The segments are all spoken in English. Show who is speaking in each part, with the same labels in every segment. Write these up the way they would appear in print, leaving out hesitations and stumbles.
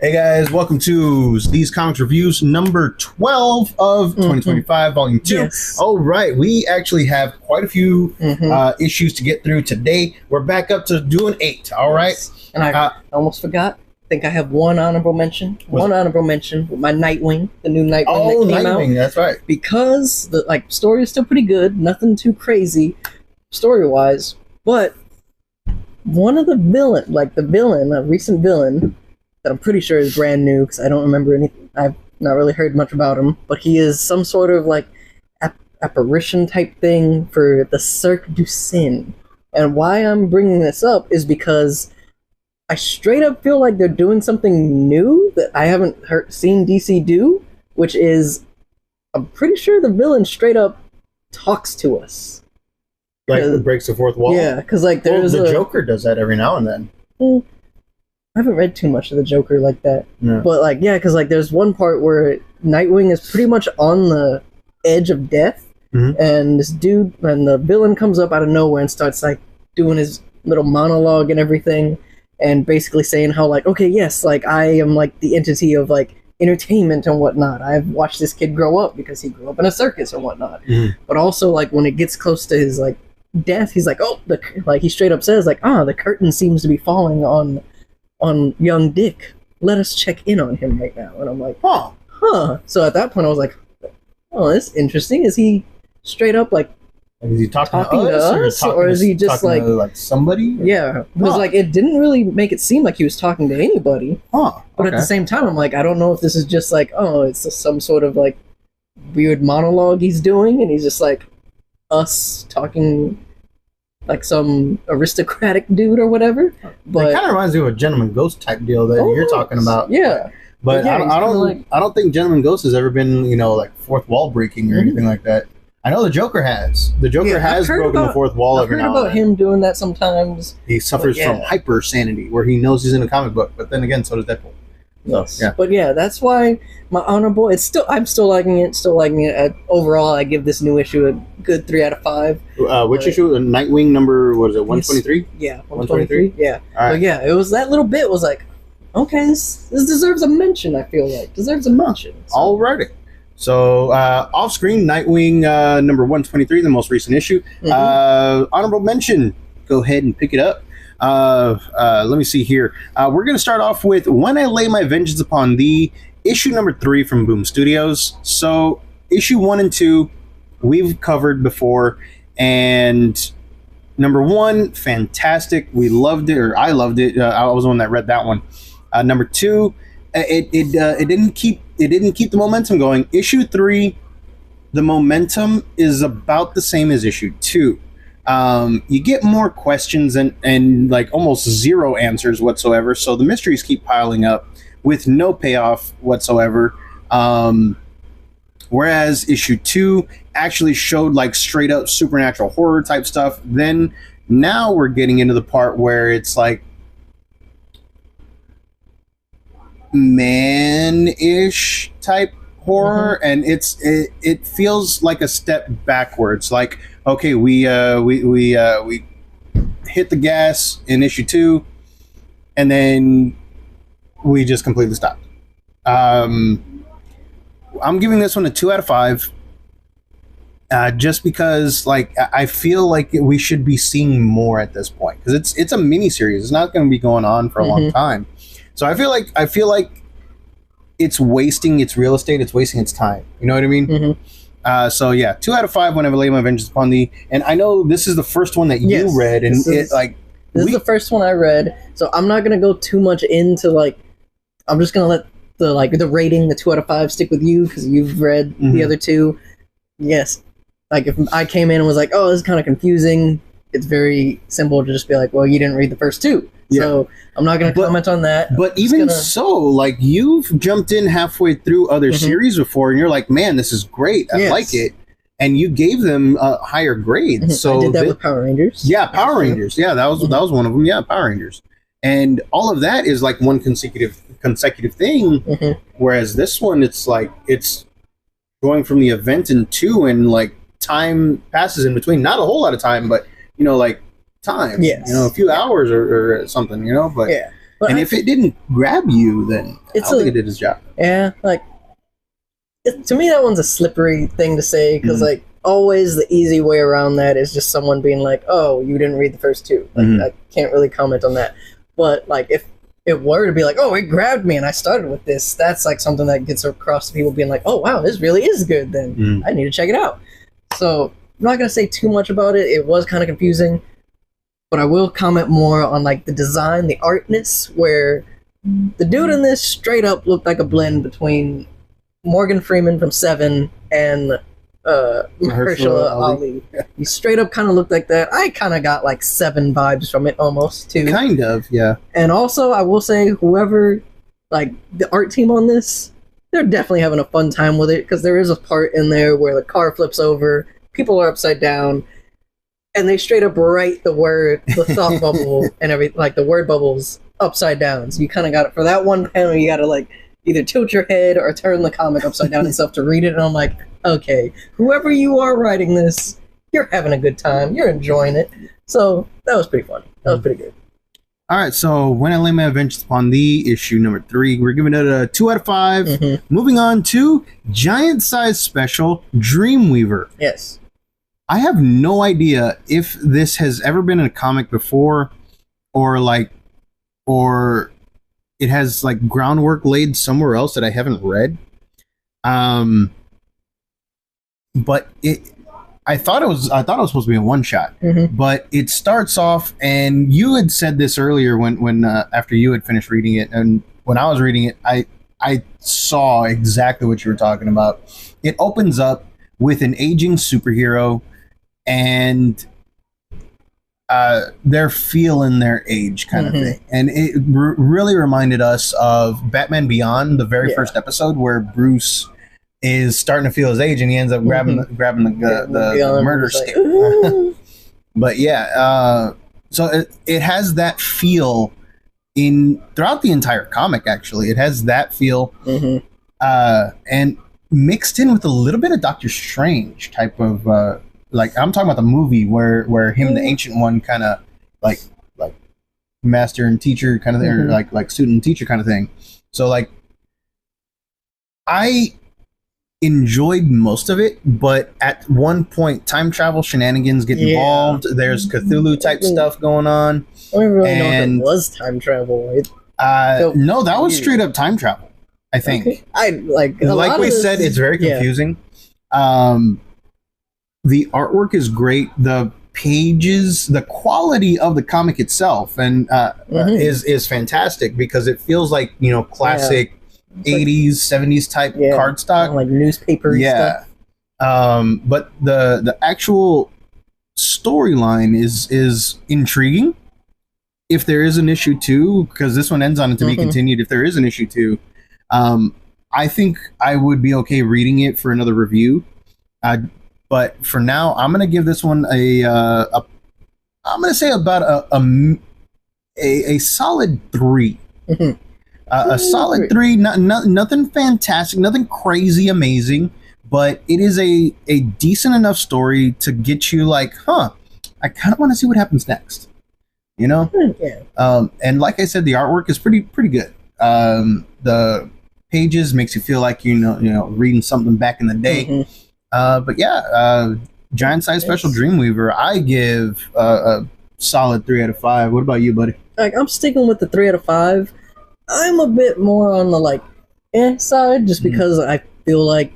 Speaker 1: Hey guys, welcome to these comics reviews number 12 of 2025, volume 2.
Speaker 2: Yes.
Speaker 1: All right, we actually have quite a few issues to get through today. We're back up to doing 8, all right?
Speaker 2: And I almost forgot. I think I have one honorable mention. With my Nightwing, the new Nightwing that came out.
Speaker 1: That's right.
Speaker 2: Because the story is still pretty good, nothing too crazy story-wise, but one of the a recent villain that I'm pretty sure is brand new because I don't remember anything. I've not really heard much about him, but he is some sort of apparition type thing for the Cirque du Sin. And why I'm bringing this up is because I straight up feel like they're doing something new that I haven't seen DC do, which is I'm pretty sure the villain straight up talks to us.
Speaker 1: Like breaks the fourth wall?
Speaker 2: Yeah, because there's
Speaker 1: the Joker does that every now and then.
Speaker 2: I haven't read too much of the Joker like that.
Speaker 1: No.
Speaker 2: But because there's one part where Nightwing is pretty much on the edge of death, and this dude, and the villain comes up out of nowhere and starts doing his little monologue and everything, and basically saying how okay, yes, I am the entity of entertainment and whatnot. I've watched this kid grow up because he grew up in a circus and whatnot. But also when it gets close to his death, he's he straight up says the curtain seems to be falling on young Dick. Let us check in on him right now. And I'm like, huh. So at that point I was like, oh, that's interesting. Is he straight up
Speaker 1: is he talking to
Speaker 2: us or is he just
Speaker 1: to, somebody?
Speaker 2: Yeah, because it didn't really make it seem like he was talking to anybody. But at the same time, I'm I don't know if this is just it's some sort of weird monologue he's doing, and he's just us talking some aristocratic dude or whatever. But
Speaker 1: it kind of reminds me of a Gentleman Ghost type deal that you're talking about.
Speaker 2: Yeah.
Speaker 1: But yeah, I don't think Gentleman Ghost has ever been, fourth wall breaking or anything like that. I know the Joker has. The Joker has broken the fourth wall every now and then.
Speaker 2: I've heard about him doing that sometimes.
Speaker 1: He suffers from hyper sanity, where he knows he's in a comic book, but then again, so does Deadpool.
Speaker 2: Yes. Yeah. But yeah, that's why my honorable. I'm still liking it. Overall, I give this new issue a good 3 out of 5.
Speaker 1: Which issue? Nightwing number, what is it? 123.
Speaker 2: Yeah, 123. Yeah.
Speaker 1: All right.
Speaker 2: But yeah, it was that little bit was okay, this deserves a mention. I feel deserves a mention. So.
Speaker 1: Alrighty. So off screen, Nightwing number 123, the most recent issue. Honorable mention. Go ahead and pick it up. Let me see here. We're going to start off with When I Lay My Vengeance Upon Thee, issue number 3 from Boom Studios. So issue 1 and 2 we've covered before, and number 1, fantastic. We loved it, or I loved it. I was the one that read that one. Number 2, it didn't keep the momentum going. Issue 3, the momentum is about the same as issue 2. You get more questions and almost zero answers whatsoever, so the mysteries keep piling up with no payoff whatsoever. Whereas issue 2 actually showed straight up supernatural horror type stuff. Then now we're getting into the part where it's man-ish type horror, and it feels like a step backwards. Okay, we hit the gas in issue 2, and then we just completely stopped. I'm giving this one a 2 out of 5, just because I feel like we should be seeing more at this point, because it's a mini series. It's not going to be going on for a long time, so I feel like it's wasting its real estate. It's wasting its time. You know what I mean? So yeah, 2 out of 5. When I Lay My Vengeance Upon Thee, and I know this is the first one that you read, and this is the first one I read, so I'm not gonna go too much into I'm just gonna let the rating, the 2 out of 5, stick with you because you've read the other 2. Yes, if I came in and was oh, this is kind of confusing, it's very simple to just be well, you didn't read the first 2. Yeah. So I'm not going to comment on that. But even so, you've jumped in halfway through other series before, and you're man, this is great. I like it. And you gave them a higher grade. So
Speaker 2: I did that with Power Rangers.
Speaker 1: Yeah, Power Rangers. Yeah, that was one of them. Yeah, Power Rangers. And all of that is one consecutive thing. Whereas this one, it's it's going from the event in 2, and time passes in between. Not a whole lot of time, but time.
Speaker 2: Yes.
Speaker 1: A few hours or something, but
Speaker 2: yeah. But
Speaker 1: and if it didn't grab you, then I don't think it did its job.
Speaker 2: Yeah, like to me, that one's a slippery thing to say because like always the easy way around that is just someone being like, "Oh, you didn't read the first two." Like I can't really comment on that. But like if it were to be like, "Oh, it grabbed me and I started with this," that's like something that gets across to people being like, "Oh, wow, this really is good. Then I need to check it out." So I'm not gonna say too much about it. It was kind of confusing, but I will comment more on like the design, the artness, where the dude in this straight up looked like a blend between Morgan Freeman from Seven and Mahershala Ali. He straight up kind of looked like that. I kind of got like Seven vibes from it almost too.
Speaker 1: Kind of, yeah.
Speaker 2: And also, I will say, whoever, like the art team on this, they're definitely having a fun time with it because there is a part in there where the car flips over, people are upside down, and they straight up write the thought bubble and everything, like the word bubbles upside down. So you kind of got it for that one panel. You got to like either tilt your head or turn the comic upside down and stuff to read it. And I'm like, okay, whoever you are writing this, you're having a good time. You're enjoying it. So that was pretty funny. That was pretty good.
Speaker 1: All right, so When I Lay My Vengeance Upon Thee, issue number 3. We're giving it a 2 out of 5. Moving on to Giant Size Special Dreamweaver.
Speaker 2: Yes.
Speaker 1: I have no idea if this has ever been in a comic before or it has like groundwork laid somewhere else that I haven't read. But I thought it was supposed to be a one shot, but it starts off, and you had said this earlier when after you had finished reading it, and when I was reading it, I saw exactly what you were talking about. It opens up with an aging superhero, and they're feeling their age kind of thing, and it really reminded us of Batman Beyond, the very first episode where Bruce is starting to feel his age, and he ends up grabbing the murder stick. But yeah, so it has that feel throughout the entire comic. Actually, it has that feel, and mixed in with a little bit of Doctor Strange type of like I'm talking about the movie where him, the Ancient One, kind of like master and teacher kind of thing, or like student and teacher kind of thing. So like I enjoyed most of it, but at one point time travel shenanigans get involved. There's Cthulhu type stuff going on.
Speaker 2: I don't really know if it was time travel.
Speaker 1: No, that was straight up time travel, I think.
Speaker 2: Okay. I like
Speaker 1: we said, it's very confusing. The artwork is great. The pages, the quality of the comic itself, and is fantastic because it feels like classic 80s, 70s type cardstock,
Speaker 2: like newspaper stuff.
Speaker 1: But the actual storyline is intriguing. If there is an issue 2, because this one ends on it to be continued, if there is an issue 2, I think I would be okay reading it for another review. But for now, I'm gonna give this one I'm gonna say about a solid 3. A solid 3, nothing fantastic, nothing crazy amazing, but it is a decent enough story to get you like, I kind of want to see what happens next, and like I said, the artwork is pretty good. The pages makes you feel like reading something back in the day. But yeah, Giant Size Special Dreamweaver, I give a solid 3 out of 5. What about you, buddy?
Speaker 2: Like, I'm sticking with the 3 out of 5. I'm a bit more on the side, just because I feel like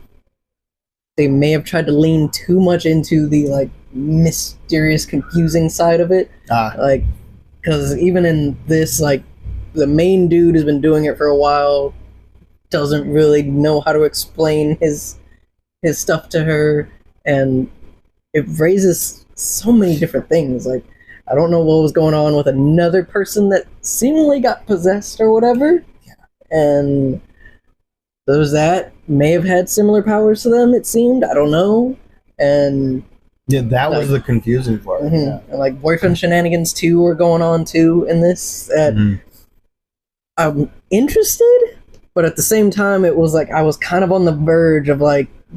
Speaker 2: they may have tried to lean too much into the mysterious, confusing side of it. Because even in this, the main dude has been doing it for a while, doesn't really know how to explain his stuff to her, and it raises so many different things. I don't know what was going on with another person that seemingly got possessed or whatever. And those that may have had similar powers to them, it seemed. I don't know. And
Speaker 1: yeah, that was the confusing part. Yeah.
Speaker 2: And boyfriend shenanigans too were going on too in this. I'm interested, but at the same time, it was I was kind of on the verge of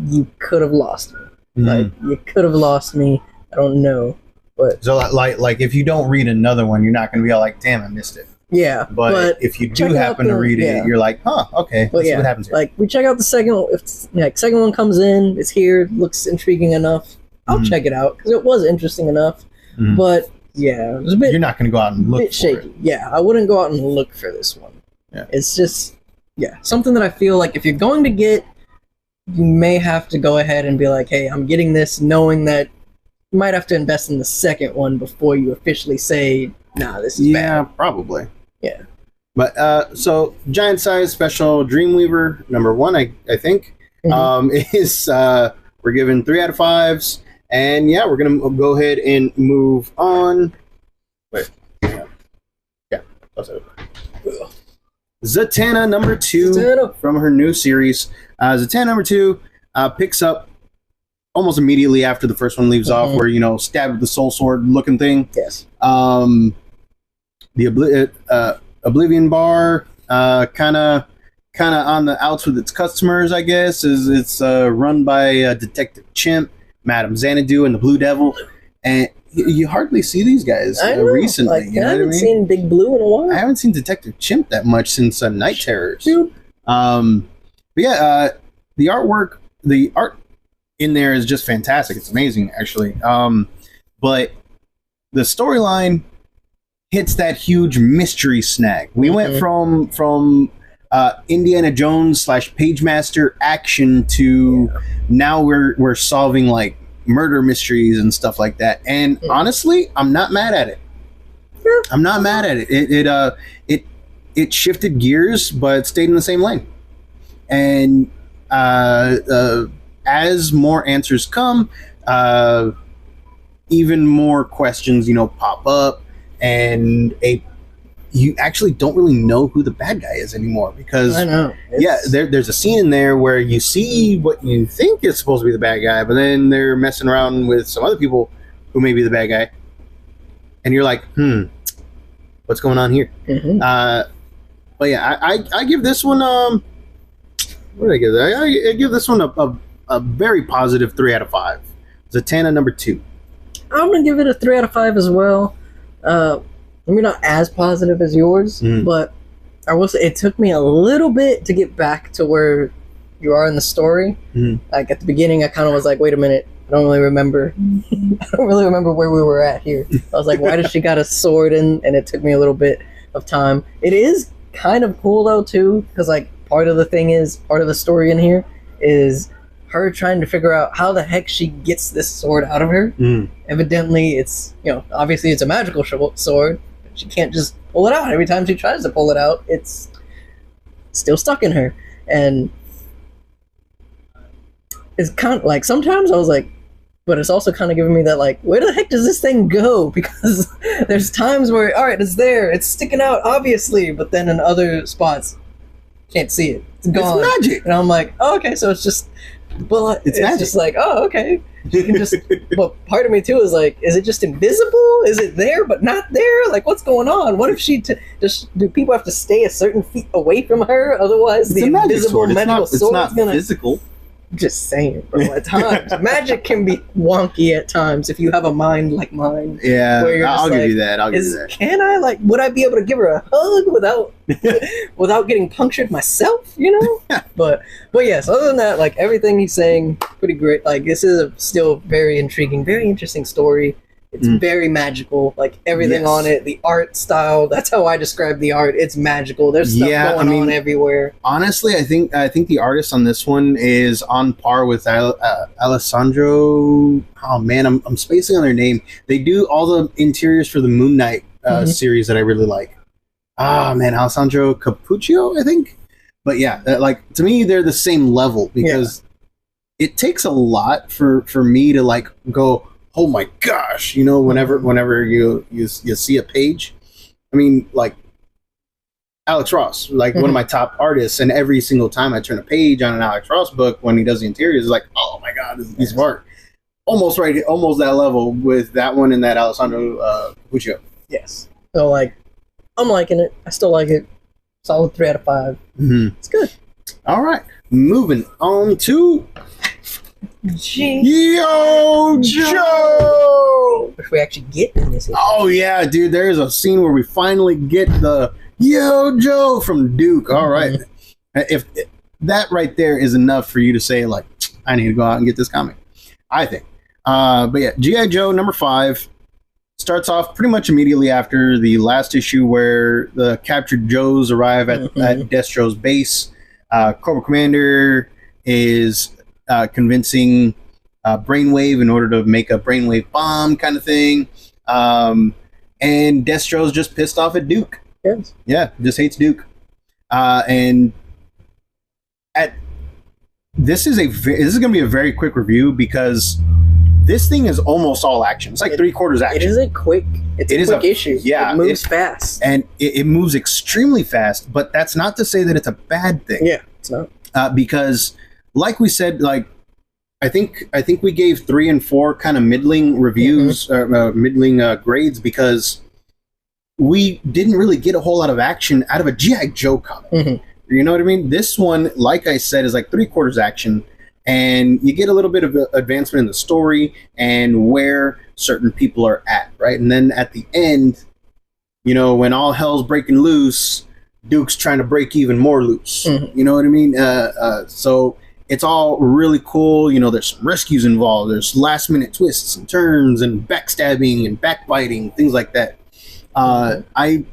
Speaker 2: you could have lost me. You could have lost me. I don't know. But
Speaker 1: so if you don't read another one, you're not going to be all damn, I missed it.
Speaker 2: Yeah,
Speaker 1: but if you do
Speaker 2: check out
Speaker 1: happen to read it, you're like, huh, okay,
Speaker 2: but
Speaker 1: let's see what happens here.
Speaker 2: like we check out the second one. If second one comes in, it's here, looks intriguing enough. I'll check it out because it was interesting enough. But yeah, it was a bit.
Speaker 1: You're not going to go out and look.
Speaker 2: Bit shaky.
Speaker 1: It.
Speaker 2: Yeah, I wouldn't go out and look for this one.
Speaker 1: Yeah,
Speaker 2: it's just something that I feel like if you're going to get, you may have to go ahead and be like, hey, I'm getting this, knowing that you might have to invest in the second one before you officially say, nah, this is bad.
Speaker 1: Yeah, probably.
Speaker 2: Yeah.
Speaker 1: But so Giant Size Special Dreamweaver #1, I think, is we're giving 3 out of 5s, and yeah, we're gonna go ahead and move on. Wait, yeah, Zatanna #2 from her new series. Zatanna #2 picks up almost immediately after the first one leaves off, where stabbed with the soul sword looking thing.
Speaker 2: Yes.
Speaker 1: The Oblivion Bar, kind of on the outs with its customers, I guess. It's run by Detective Chimp, Madame Xanadu, and the Blue Devil, and you hardly see these guys recently.
Speaker 2: Like, I haven't seen Big Blue in a while.
Speaker 1: I haven't seen Detective Chimp that much since Night Terrors. But yeah, the art in there is just fantastic. It's amazing, actually. But the storyline hits that huge mystery snag. We went from Indiana Jones / Pagemaster action to now we're solving like murder mysteries and stuff like that. And honestly, I'm not mad at it. I'm not mad at it. It shifted gears, but stayed in the same lane. And as more answers come, even more questions, pop up. And you actually don't really know who the bad guy is anymore, because
Speaker 2: I know.
Speaker 1: There's a scene in there where you see what you think is supposed to be the bad guy, but then they're messing around with some other people who may be the bad guy, and you're like, what's going on here? But yeah, I give this one what did I give that? I give this one a very positive 3 out of 5. Zatanna #2.
Speaker 2: I'm gonna give it a 3 out of 5 as well. Maybe not as positive as yours, but I will say it took me a little bit to get back to where you are in the story. Like at the beginning, I kind of was like, "Wait a minute, I don't really remember. I don't really remember where we were at here." I was like, "Why does she got a sword in?" And it took me a little bit of time. It is kind of cool though too, because like part of the story in here is her trying to figure out how the heck she gets this sword out of her. Evidently, it's obviously it's a magical sword. She can't just pull it out. Every time she tries to pull it out, it's still stuck in her. And it's kind of like sometimes I was like, but it's also kind of giving me that like, where the heck does this thing go? Because there's times where, all right, it's there, it's sticking out obviously, but then in other spots, can't see it. It's gone.
Speaker 1: It's magic.
Speaker 2: And I'm like, oh, okay, so it's just. But it's just like, oh, okay. You can just. But part of me too is like, is it just invisible? Is it there but not there? Like, what's going on? What if she do people have to stay a certain feet away from her? Otherwise, the invisible magical sword is gonna.
Speaker 1: Physical.
Speaker 2: Just saying, bro. At times, magic can be wonky at times if you have a mind like mine.
Speaker 1: Yeah, I'll give you that. I'll give you that.
Speaker 2: Can I would I be able to give her a hug without getting punctured myself? But yes. Other than that, like everything he's saying, pretty great. Like this is a still very intriguing, very interesting story. It's very magical, like everything on it. The art style, that's how I describe the art. It's magical. There's stuff going on everywhere.
Speaker 1: Honestly, I think the artist on this one is on par with Alessandro. Oh man, I'm spacing on their name. They do all the interiors for the Moon Knight series that I really like. Ah man, Alessandro Capuccio, I think. But yeah, like to me, they're the same level because it takes a lot for me to like go, oh my gosh, whenever you see a page. I mean, like Alex Ross, like one of my top artists, and every single time I turn a page on an Alex Ross book when he does the interiors, it's like, oh my god, this is a piece of art. Almost that level with that one and that Alessandro Capuccio.
Speaker 2: Yes. So like, I'm liking it. I still like it. Solid 3 out of 5. It's good.
Speaker 1: All right, moving on to Yo, Joe!
Speaker 2: Which we actually get in this issue.
Speaker 1: Oh yeah, dude. There's a scene where we finally get the Yo, Joe from Duke. All right, if that right there is enough for you to say like, I need to go out and get this comic, I think. But yeah, G.I. Joe number 5 starts off pretty much immediately after the last issue where the captured Joes arrive at Destro's base. Cobra Commander is convincing Brainwave in order to make a Brainwave bomb kind of thing. And Destro's just pissed off at Duke.
Speaker 2: Yes.
Speaker 1: Yeah, just hates Duke. And this is going to be a very quick review because this thing is almost all action. It's like 3/4 action.
Speaker 2: It is a quick issue.
Speaker 1: Yeah,
Speaker 2: it moves fast.
Speaker 1: And it moves extremely fast, but that's not to say that it's a bad thing.
Speaker 2: Yeah, it's not.
Speaker 1: Because like we said, like I think we gave 3 and 4 kind of middling reviews, middling grades because we didn't really get a whole lot of action out of a G.I. Joe comic. You know what I mean? This one, like I said, is like 3/4 action. And you get a little bit of advancement in the story and where certain people are at, right? And then at the end, you know, when all hell's breaking loose, Duke's trying to break even more loose. You know what I mean? So it's all really cool. You know, there's some rescues involved. There's last-minute twists and turns and backstabbing and backbiting, things like that. I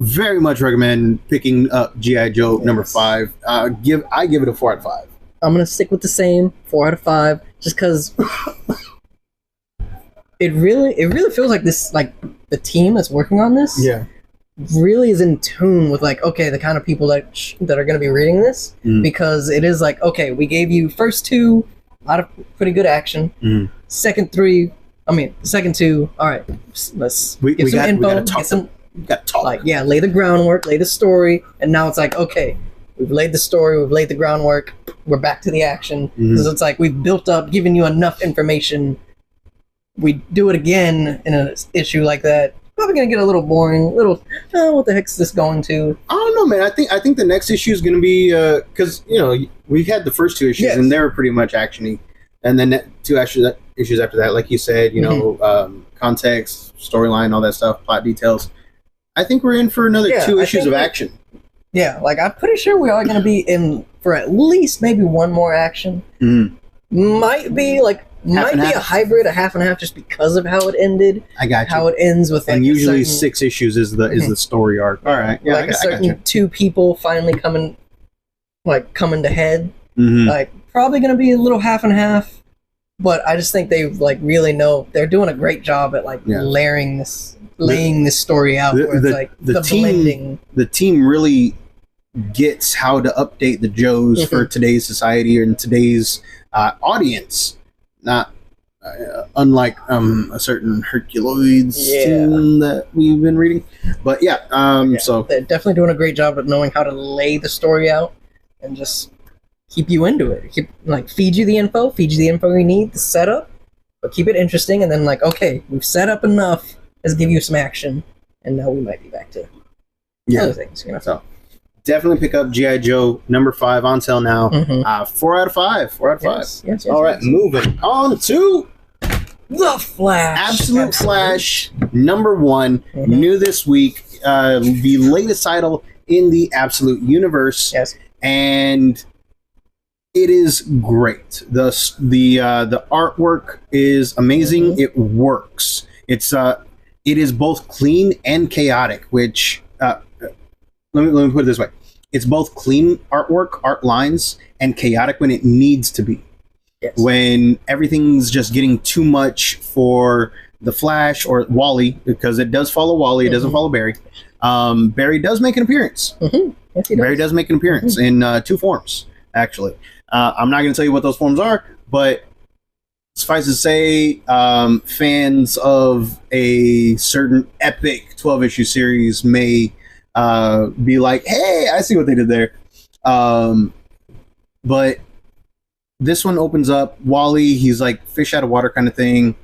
Speaker 1: very much recommend picking up G.I. Joe number 5. I give it a 4 out of 5.
Speaker 2: I'm gonna stick with the same 4 out of 5, just because it really feels like this, like the team that's working on this, really is in tune with like, okay, the kind of people that are gonna be reading this, because it is like, okay, we gave you first 2 a lot of pretty good action, second 2, all right, let's give some info, lay the groundwork, lay the story, and now it's like, okay. We've laid the story, we've laid the groundwork, we're back to the action. Because it's like we've built up, given you enough information. We do it again in an issue like that. Probably going to get a little boring, what the heck's this going to?
Speaker 1: I don't know, man. I think the next issue is going to be, because, you know, we've had the first 2 issues and they were pretty much action-y. And then 2 issues after that, like you said, you know, context, storyline, all that stuff, plot details. I think we're in for another 2 issues of action.
Speaker 2: Yeah, like I'm pretty sure we are going to be in for at least maybe one more action. Might be a hybrid, a half and half, just because of how it ended.
Speaker 1: I got you.
Speaker 2: How it ends with, like,
Speaker 1: and usually 6 issues is the story arc. All right, yeah,
Speaker 2: like a certain 2 people finally coming to head. Like probably going to be a little half and half, but I just think they like really know they're doing a great job at laying this story out. The team really gets how to update the Joes for today's society and today's audience. Not unlike a certain Herculoids team that we've been reading. But so they're definitely doing a great job at knowing how to lay the story out and just keep you into it. Feed you the info you need, the setup, but keep it interesting. And then okay, we've set up enough. Let's give you some action, and now we might be back to other things. You know? So
Speaker 1: definitely pick up G.I. Joe number 5 on sale now. 4 out of 5. 4 out of 5.
Speaker 2: Yes,
Speaker 1: all right, moving on to
Speaker 2: The Flash.
Speaker 1: Absolute Flash number 1, new this week. The latest title in the Absolute Universe.
Speaker 2: Yes,
Speaker 1: and it is great. The artwork is amazing. It works. It is both clean and chaotic, which let me put it this way. It's both clean artwork, art lines, and chaotic when it needs to be.
Speaker 2: Yes.
Speaker 1: When everything's just getting too much for the Flash or Wally, because it does follow Wally, it doesn't follow Barry. Barry does make an appearance.
Speaker 2: Yes, he does.
Speaker 1: Barry does make an appearance in 2 forms, actually. I'm not going to tell you what those forms are, but suffice to say, fans of a certain epic 12-issue series may be like, hey, I see what they did there. But this one opens up. Wally, he's like fish out of water kind of thing.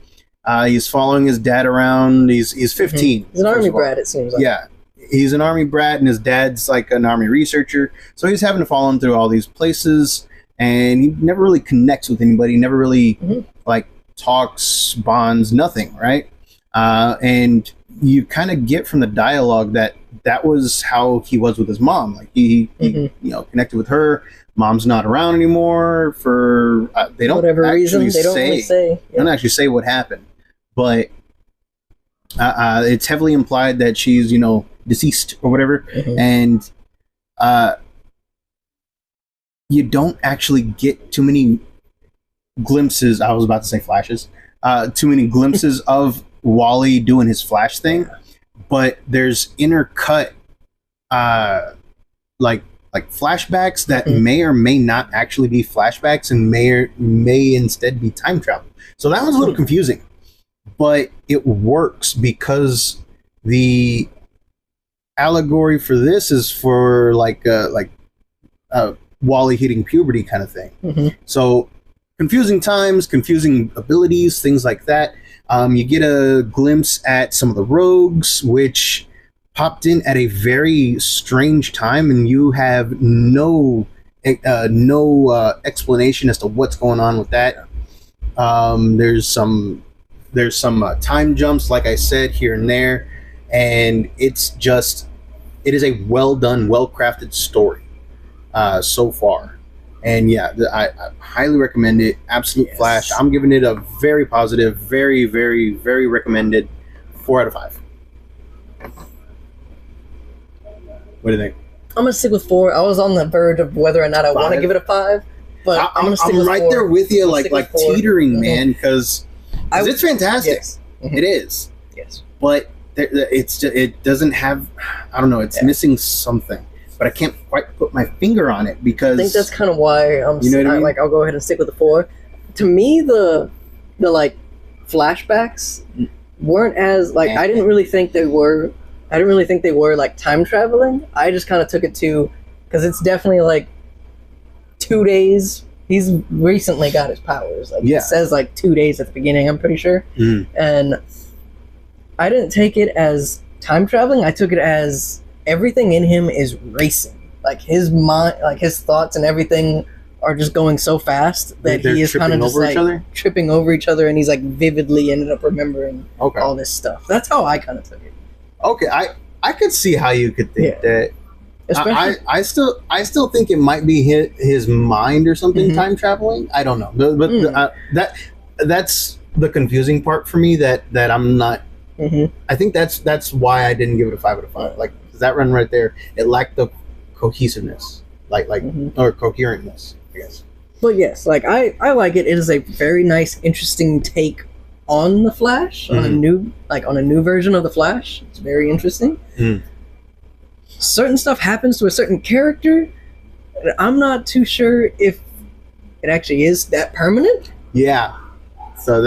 Speaker 1: He's following his dad around. He's 15.
Speaker 2: He's an army brat, it seems like.
Speaker 1: Yeah. He's an army brat, and his dad's like an army researcher. So he's having to follow him through all these places. and he never really connects with anybody. Never really like talks, bonds, nothing, right? And you kind of get from the dialogue that was how he was with his mom. Like he you know, connected with her. Mom's not around anymore for they don't
Speaker 2: whatever
Speaker 1: actually
Speaker 2: reason, they don't really say.
Speaker 1: They don't actually say what happened, but it's heavily implied that she's, you know, deceased or whatever, and you don't actually get too many glimpses. I was about to say flashes. Too many glimpses of Wally doing his Flash thing, but there's intercut like flashbacks that may or may not actually be flashbacks and may instead be time travel. So that was a little confusing, but it works because the allegory for this is for like Wally hitting puberty kind of thing. So confusing times, confusing abilities, things like that. You get a glimpse at some of the rogues, which popped in at a very strange time, and you have no explanation as to what's going on with that. There's some time jumps, like I said, here and there, and it is a well done, well crafted story so far. And yeah, I highly recommend it. Absolute Flash. I'm giving it a very positive, very, very, very recommended 4 out of 5. What do you think?
Speaker 2: I'm gonna stick with 4. I was on the verge of whether or not I want to give it a 5, but I'm gonna stick with 4.
Speaker 1: I'm right there with you, like teetering, man, because it's fantastic.
Speaker 2: Yes.
Speaker 1: It is.
Speaker 2: Yes.
Speaker 1: But it doesn't have. I don't know. It's missing something, but I can't quite put my finger on it because
Speaker 2: I think that's kind of why I'm.
Speaker 1: You know what I mean?
Speaker 2: Like, I'll go ahead and stick with the 4. To me, the like flashbacks weren't as like I didn't really think they were. I didn't really think they were like time traveling. I just kind of took it to because it's definitely like 2 days. He's recently got his powers. Like it says like 2 days at the beginning. I'm pretty sure, and I didn't take it as time traveling. I took it as everything in him is racing. Like his mind, like his thoughts and everything are just going so fast that he is kind of just like tripping over each other, and he's like vividly ended up remembering all this stuff. That's how I kind of took it.
Speaker 1: Okay, I could see how you could think that. I still think it might be his mind or something time traveling. I don't know, but that's the confusing part for me. That I'm not. I think that's why I didn't give it a 5 out of 5. Like that run right there, it lacked the cohesiveness, or coherentness, I guess.
Speaker 2: But yes, like I like it. It is a very nice, interesting take on the Flash, on a new version of the Flash. It's very interesting. Certain stuff happens to a certain character. I'm not too sure if it actually is that permanent. Yeah.
Speaker 1: So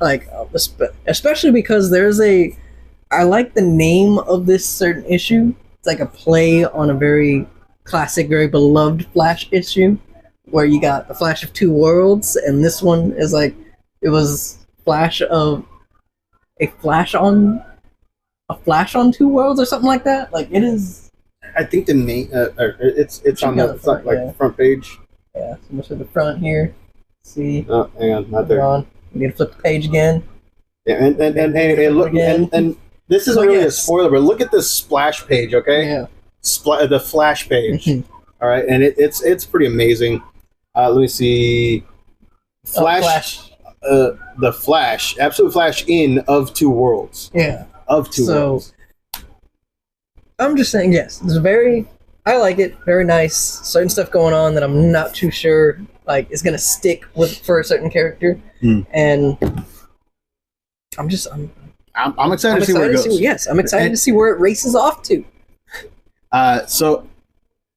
Speaker 2: like especially because I like the name of this certain issue. It's like a play on a very classic, very beloved Flash issue, where you got the Flash of Two Worlds, and this one is like it was a flash on Two Worlds or something like that. Like it is.
Speaker 1: I think the name it's on the front, front page.
Speaker 2: Yeah, so much of the front here. Let's see.
Speaker 1: Oh, hang on, not there.
Speaker 2: We need to flip the page again.
Speaker 1: Yeah, and look, and this isn't really a spoiler, but look at this splash page, okay?
Speaker 2: Yeah.
Speaker 1: The Flash page. All right, and it's pretty amazing. Let me see. Flash. The Flash, Absolute Flash in of Two Worlds.
Speaker 2: Yeah.
Speaker 1: Of Two Worlds.
Speaker 2: I'm just saying, yes, it's I like it. Very nice. Certain stuff going on that I'm not too sure like is gonna stick for a certain character, and I'm excited to see where it goes. I'm excited to see where it races off to.
Speaker 1: So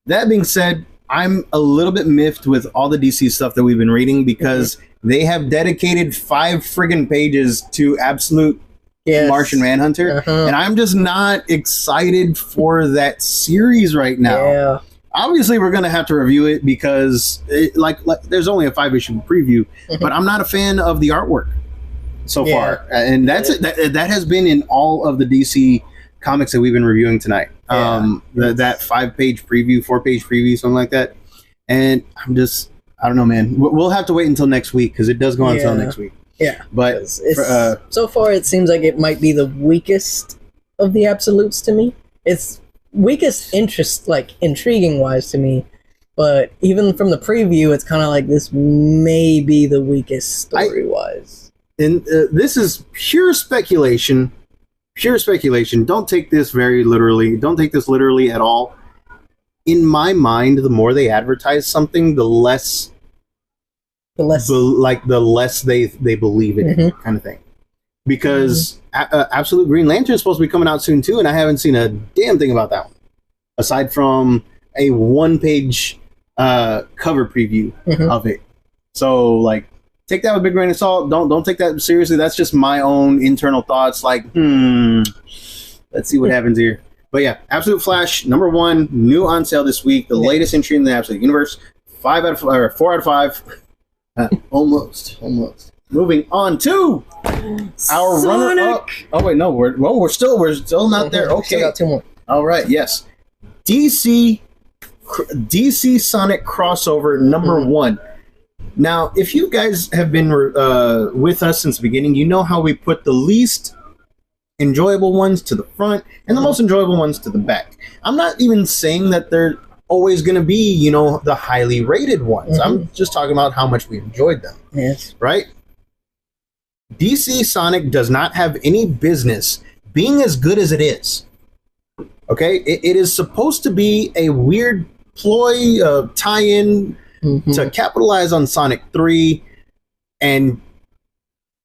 Speaker 1: that being said, I'm a little bit miffed with all the DC stuff that we've been reading because they have dedicated 5 friggin' pages to Absolute Martian Manhunter, and I'm just not excited for that series right now.
Speaker 2: Yeah.
Speaker 1: Obviously, we're going to have to review it because like there's only a 5-issue preview, but I'm not a fan of the artwork so far, and that's it. That has been in all of the DC comics that we've been reviewing tonight. That 5-page preview, 4-page preview, something like that, and I don't know, man. We'll have to wait until next week because it does go on until next week.
Speaker 2: Yeah,
Speaker 1: but
Speaker 2: so far it seems like it might be the weakest of the absolutes to me. It's weakest interest, like intriguing wise to me. But even from the preview, it's kind of like this may be the weakest story wise.
Speaker 1: And this is pure speculation. Pure speculation. Don't take this very literally. Don't take this literally at all. In my mind, the more they advertise something, the less they believe it, kind of thing. Because Absolute Green Lantern is supposed to be coming out soon too, and I haven't seen a damn thing about that one, aside from a one-page cover preview of it. So, like, take that with a big grain of salt. Don't take that seriously. That's just my own internal thoughts. Like, let's see what happens here. But yeah, Absolute Flash #1, new on sale this week. The latest entry in the Absolute Universe. 4 out of 5. Almost. Moving on to our runner-up. Oh wait, no, we're still not there. Okay,
Speaker 2: still got 2 more.
Speaker 1: All right, yes. DC Sonic crossover #1. Now, if you guys have been with us since the beginning, you know how we put the least enjoyable ones to the front and the most enjoyable ones to the back. I'm not even saying that they're always going to be, you know, the highly rated ones. I'm just talking about how much we enjoyed them.
Speaker 2: Yes.
Speaker 1: Right? DC Sonic does not have any business being as good as it is. Okay? It is supposed to be a weird ploy, tie-in to capitalize on Sonic 3. And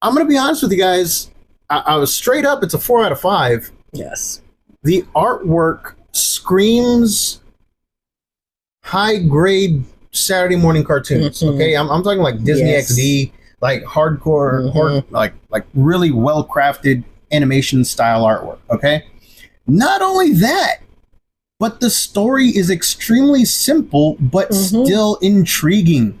Speaker 1: I'm going to be honest with you guys. I was straight up, it's a 4 out of 5.
Speaker 2: Yes.
Speaker 1: The artwork screams high-grade Saturday morning cartoons. Okay, I'm talking like Disney XD, like hardcore, like really well-crafted animation-style artwork. Okay, not only that, but the story is extremely simple, but still intriguing.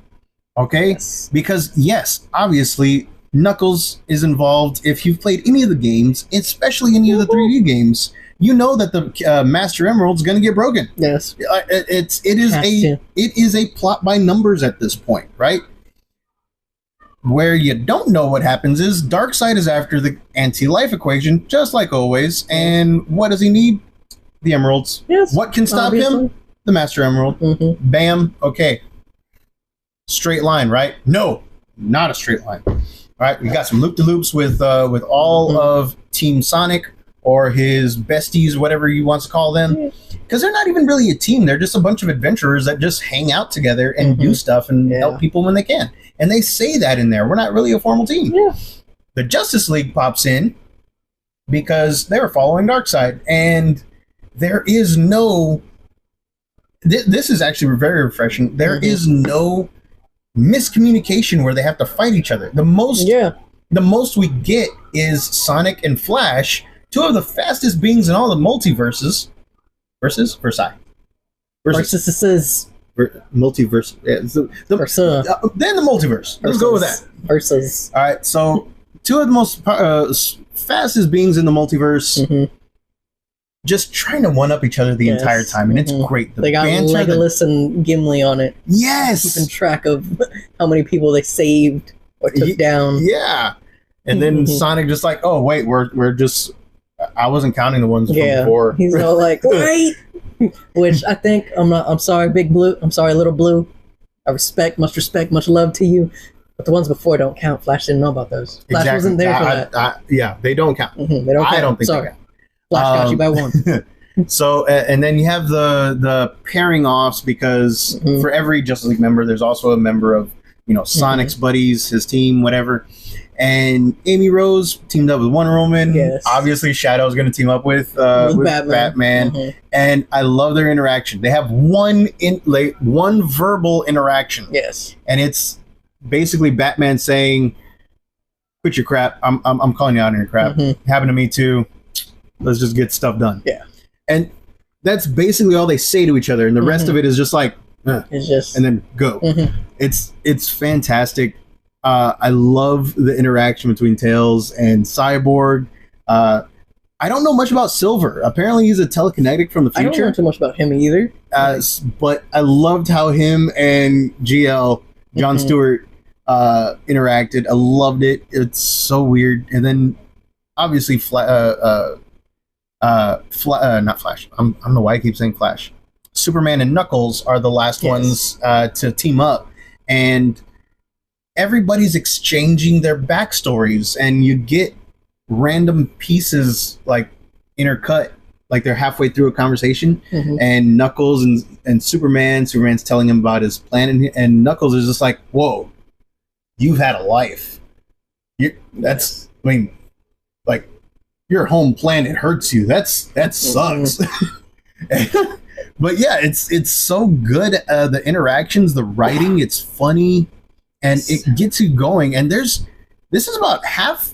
Speaker 1: Okay, because yes, obviously Knuckles is involved. If you've played any of the games, especially any of the 3D games, you know that the Master Emerald's going to get broken.
Speaker 2: Yes,
Speaker 1: it is a plot by numbers at this point, right? Where you don't know what happens is Darkseid is after the anti-life equation, just like always. And what does he need? The emeralds.
Speaker 2: Yes.
Speaker 1: What can stop him? The Master Emerald. Bam. Okay. Straight line, right? No, not a straight line. All right, we got some loop-de-loops with all of Team Sonic, or his besties, whatever you want to call them, because they're not even really a team. They're just a bunch of adventurers that just hang out together and do stuff and help people when they can. And they say that in there. We're not really a formal team.
Speaker 2: Yeah.
Speaker 1: The Justice League pops in because they're following Darkseid, and there is no... This is actually very refreshing. There is no miscommunication where they have to fight each other. The most we get is Sonic and Flash, two of the fastest beings in all the multiverses. Versus? Multiverse. Yeah, then the multiverse. Let's go with that.
Speaker 2: Versus.
Speaker 1: All right, so two of the most fastest beings in the multiverse just trying to one-up each other the entire time, and it's great.
Speaker 2: They got Legolas and Gimli on it.
Speaker 1: Yes!
Speaker 2: Keeping track of how many people they saved or took down.
Speaker 1: Yeah. And then Sonic just like, oh, wait, we're just... I wasn't counting the ones from before.
Speaker 2: He's all like, wait! Which I think, I'm sorry, Big Blue. I'm sorry, Little Blue. Respect, much love to you. But the ones before don't count. Flash didn't know about those. Flash wasn't there for that.
Speaker 1: Yeah, they don't count.
Speaker 2: They don't count.
Speaker 1: I don't think
Speaker 2: they count. Flash got you by one.
Speaker 1: So, and then you have the pairing offs, because for every Justice League member, there's also a member of, Sonic's buddies, his team, whatever. And Amy Rose teamed up with Wonder Woman.
Speaker 2: Yes.
Speaker 1: Obviously, Shadow's going to team up with Batman. And I love their interaction. They have one verbal interaction.
Speaker 2: Yes.
Speaker 1: And it's basically Batman saying, "Quit your crap. I'm calling you out on your crap. Happened to me too. Let's just get stuff done."
Speaker 2: Yeah.
Speaker 1: And that's basically all they say to each other. And the rest of it is just like,
Speaker 2: it's just,
Speaker 1: and then go. It's fantastic. I love the interaction between Tails and Cyborg. I don't know much about Silver. Apparently, he's a telekinetic from the future.
Speaker 2: I don't know too much about him either.
Speaker 1: But I loved how him and GL Jon Stewart interacted. I loved it. It's so weird. And then obviously, not Flash. I don't know why I keep saying Flash. Superman and Knuckles are the last ones to team up, and everybody's exchanging their backstories, and you get random pieces like intercut, like they're halfway through a conversation, and Knuckles and Superman's telling him about his plan, and Knuckles is just like, "Whoa, you've had a life. I mean, like, your home planet hurts you. That sucks." But yeah, it's so good. The interactions, the writing, it's funny, and it gets you going. And this is about half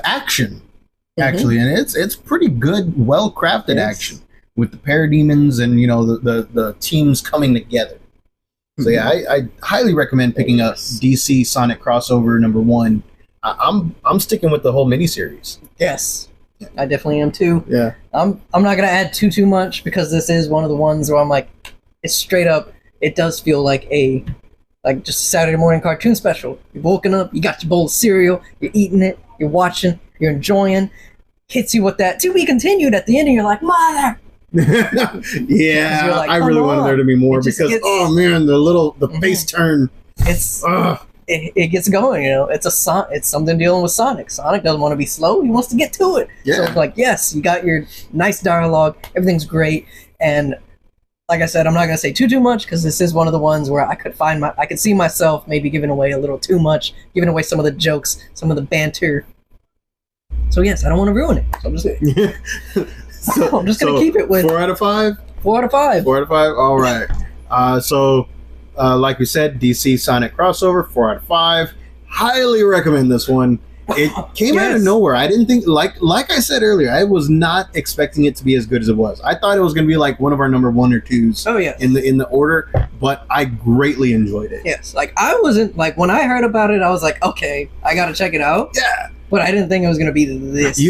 Speaker 1: action, actually, and it's pretty good, well crafted action with the parademons and the teams coming together. So yeah, I highly recommend picking up DC Sonic crossover #1. I'm sticking with the whole miniseries.
Speaker 2: Yes. I definitely am too.
Speaker 1: Yeah.
Speaker 2: I'm not gonna add too much because this is one of the ones where I'm like, it's straight up. It does feel like just a Saturday morning cartoon special. You're woken up, you got your bowl of cereal, you're eating it, you're watching, you're enjoying. Hits you with that to be continued at the end, and you're like, mother.
Speaker 1: Yeah,
Speaker 2: like,
Speaker 1: I really wanted there to be more because oh man, the face turn.
Speaker 2: It gets going, It's something dealing with Sonic. Sonic doesn't want to be slow; he wants to get to it.
Speaker 1: Yeah.
Speaker 2: So it's like, yes, you got your nice dialogue, everything's great, and like I said, I'm not gonna say too much because this is one of the ones where I could see myself maybe giving away a little too much, giving away some of the jokes, some of the banter. So yes, I don't want to ruin it. So I'm just gonna keep it with
Speaker 1: 4 out of 5.
Speaker 2: 4 out of 5.
Speaker 1: 4 out of 5. All right. Like we said, DC Sonic crossover, 4 out of 5. Highly recommend this one. It came out of nowhere. I didn't think, like I said earlier, I was not expecting it to be as good as it was. I thought it was going to be like one of our number 1 or 2s.
Speaker 2: Oh yeah.
Speaker 1: In the order, but I greatly enjoyed it.
Speaker 2: Yes. Like I wasn't when I heard about it, I was like, okay, I got to check it out.
Speaker 1: Yeah.
Speaker 2: But I didn't think it was going to be this.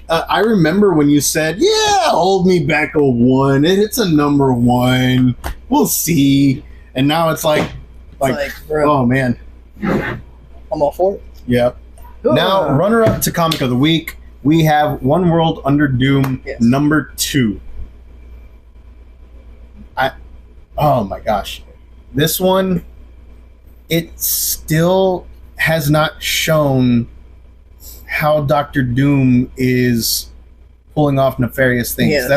Speaker 1: I remember when you said, "Yeah, hold me back a 1. It's a number 1. We'll see." And now it's like,
Speaker 2: bro,
Speaker 1: oh man,
Speaker 2: I'm all for it.
Speaker 1: Yep. Now, runner-up to Comic of the Week, we have One World Under Doom number 2. Oh my gosh, this one, it still has not shown how Doctor Doom is pulling off nefarious things.
Speaker 2: Yes.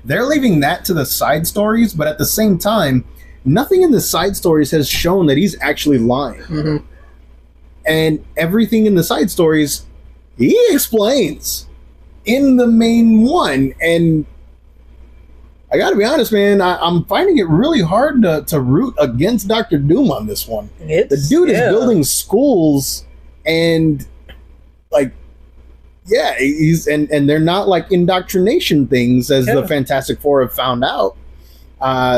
Speaker 1: They're leaving that to the side stories, but at the same time, nothing in the side stories has shown that he's actually lying. And everything in the side stories, he explains in the main one. And I gotta be honest, man, I'm finding it really hard to root against Doctor Doom on this one. The dude is building schools and and they're not like indoctrination things as the Fantastic Four have found out.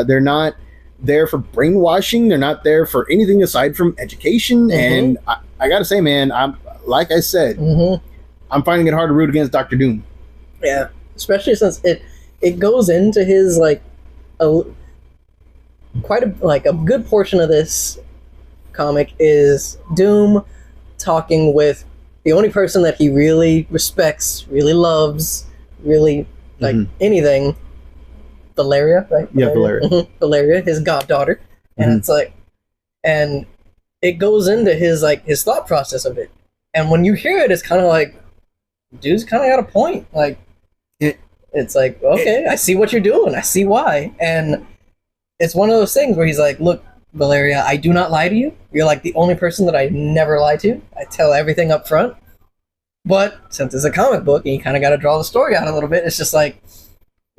Speaker 1: They're not there for brainwashing. They're not there for anything aside from education. And I gotta say, man, I'm finding it hard to root against Doctor Doom.
Speaker 2: Yeah, especially since it goes into his a good portion of this comic is Doom talking with the only person that he really respects, really loves, really anything, Valeria, right?
Speaker 1: Yeah, Valeria.
Speaker 2: Valeria, his goddaughter. And it's and it goes into his thought process of it. And when you hear it, it's kind of like, dude's kind of got a point. It's like, okay, I see what you're doing. I see why. And it's one of those things where he's like, look, Valeria, I do not lie to you. You're like the only person that I never lie to. I tell everything up front. But since it's a comic book and you kind of got to draw the story out a little bit, it's just like,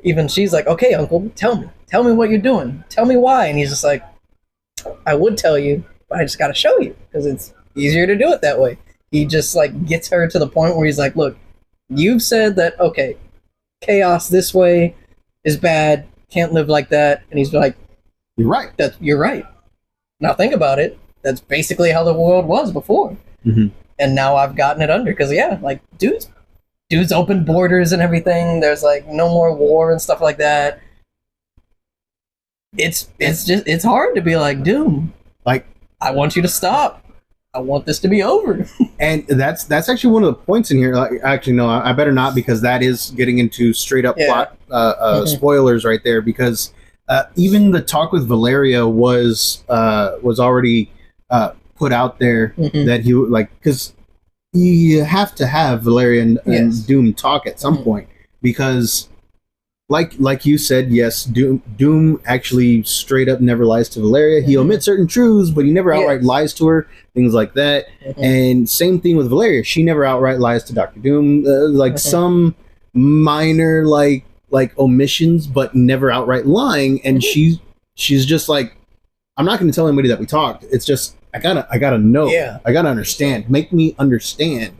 Speaker 2: even she's like, okay, uncle, tell me what you're doing. Tell me why. And he's just like, I would tell you, but I just got to show you because it's easier to do it that way. He just gets her to the point where he's like, look, you've said that, okay, chaos this way is bad, can't live like that. And he's like,
Speaker 1: you're right.
Speaker 2: You're right. Now think about it. That's basically how the world was before. And now I've gotten it under because dudes open borders and everything. There's no more war and stuff like that. It's hard to be like, Doom, I want you to stop. I want this to be over.
Speaker 1: And that's actually one of the points in here. Like, actually, no, I better not, because that is getting into straight up plot spoilers right there. Because even the talk with Valeria was already put out there that he would like, because you have to have Valeria and Doom talk at some point, because like you said, yes, Doom actually straight up never lies to Valeria. He omits certain truths, but he never outright lies to her, things like that. And same thing with Valeria, she never outright lies to Dr. Doom, some minor like omissions, but never outright lying. And she's just like, I'm not going to tell anybody that we talked. It's just I gotta know. I gotta understand. Make me understand.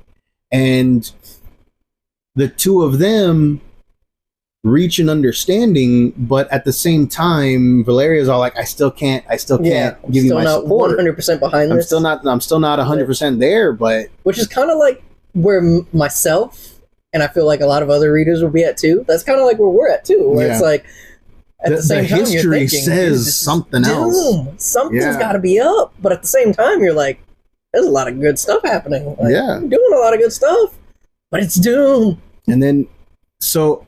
Speaker 1: And the two of them reach an understanding, but at the same time, Valeria's all like, I still can't give you my support.
Speaker 2: 100% behind this.
Speaker 1: I'm still not 100% there, but
Speaker 2: which is kind of like where myself and I feel like a lot of other readers will be at too. That's kind of like where we're at too, where it's like at the same time
Speaker 1: history
Speaker 2: you're thinking,
Speaker 1: says something else.
Speaker 2: Something's got to be up, but at the same time you're like, there's a lot of good stuff happening. Like, I'm doing a lot of good stuff, but it's Doom.
Speaker 1: And then so.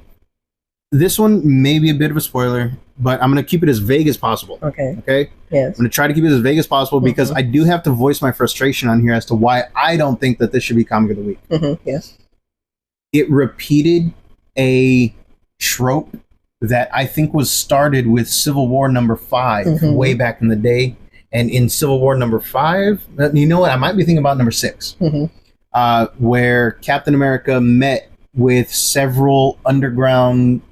Speaker 1: This one may be a bit of a spoiler, but I'm going to keep it as vague as possible.
Speaker 2: Okay.
Speaker 1: I'm
Speaker 2: Yes.
Speaker 1: going to try to keep it as vague as possible because I do have to voice my frustration on here as to why I don't think that this should be Comic of the Week.
Speaker 2: Yes.
Speaker 1: It repeated a trope that I think was started with Civil War #5 way back in the day. And in Civil War #5, you know what? I might be thinking about #6, where Captain America met with several underground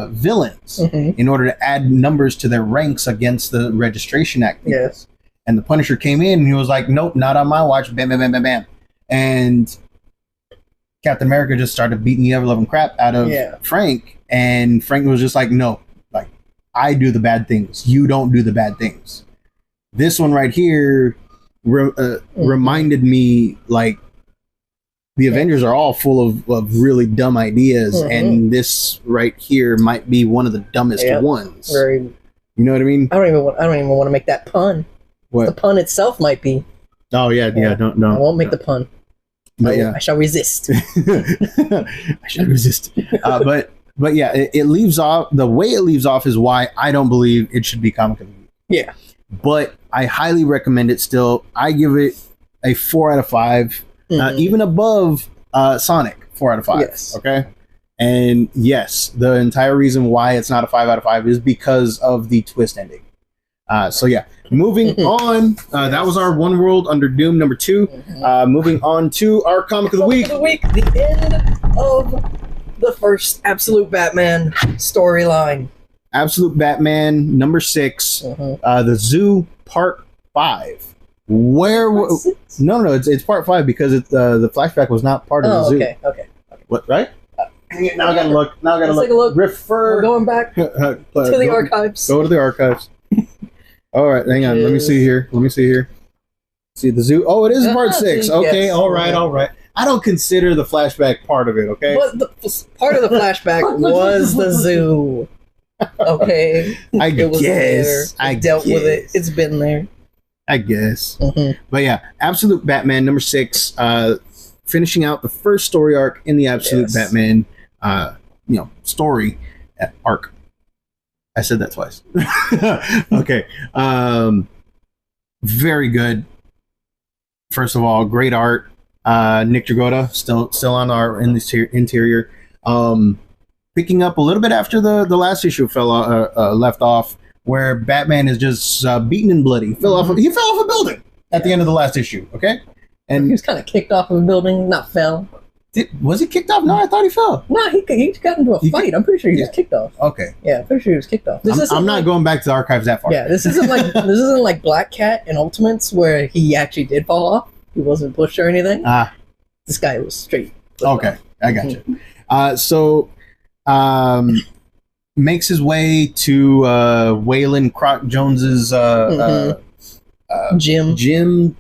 Speaker 1: villains in order to add numbers to their ranks against the Registration Act.
Speaker 2: Yes.
Speaker 1: And the Punisher came in and he was like, nope, not on my watch. Bam, bam, bam, bam, bam. And Captain America just started beating the ever-loving crap out of Frank. And Frank was just like, no, like, I do the bad things. You don't do the bad things. This one right here reminded me, like, the Avengers are all full of really dumb ideas, and this right here might be one of the dumbest ones. You know what I mean?
Speaker 2: I don't even want to make that pun.
Speaker 1: What?
Speaker 2: The pun itself might be.
Speaker 1: Oh yeah. Don't.
Speaker 2: I won't make the pun.
Speaker 1: But
Speaker 2: I shall resist.
Speaker 1: I shall resist. But yeah, it leaves off. The way it leaves off is why I don't believe it should be Comic of the Week.
Speaker 2: Yeah.
Speaker 1: But I highly recommend it still. I give it a 4 out of 5. Even above Sonic, 4 out of 5.
Speaker 2: Yes.
Speaker 1: Okay. And yes, the entire reason why it's not a 5 out of 5 is because of the twist ending. So yeah, moving on. That was our One World Under Doom #2. Moving on to our Comic of the Week.
Speaker 2: The end of the first Absolute Batman storyline.
Speaker 1: Absolute Batman #6. The Zoo Part 5. No, it's part 5 because the flashback was not part of the zoo.
Speaker 2: Okay.
Speaker 1: What, right? Now I gotta look.
Speaker 2: Let's take a look.
Speaker 1: Refer.
Speaker 2: We're going back to the archives.
Speaker 1: Go to the archives. All right, hang on. Let me see here. See the zoo. Oh, it is part 6. Okay,
Speaker 2: yes.
Speaker 1: all right. I don't consider the flashback part of it. Okay,
Speaker 2: but the part of the flashback was the zoo. Okay,
Speaker 1: I guess.
Speaker 2: There. I dealt with it. It's been there.
Speaker 1: I guess. But yeah, Absolute Batman #6, finishing out the first story arc in the Absolute Batman, story arc. I said that twice. Okay. Very good. First of all, great art. Nick Dragotta still on our interior. Picking up a little bit after the last issue left off, where Batman is just beaten and bloody. He fell off a building at the end of the last issue. Okay, and
Speaker 2: he was kind of kicked off of a building, not fell.
Speaker 1: Was he kicked off? No, I thought he fell.
Speaker 2: No, he got into a fight. I'm pretty sure he was kicked off.
Speaker 1: Okay.
Speaker 2: Yeah, I'm pretty sure he was kicked off.
Speaker 1: I'm not going back to the archives that far.
Speaker 2: Yeah, this isn't like Black Cat and Ultimates where he actually did fall off. He wasn't pushed or anything. This guy was straight.
Speaker 1: Okay, I got you. So, makes his way to Waylon Croc Jones's gym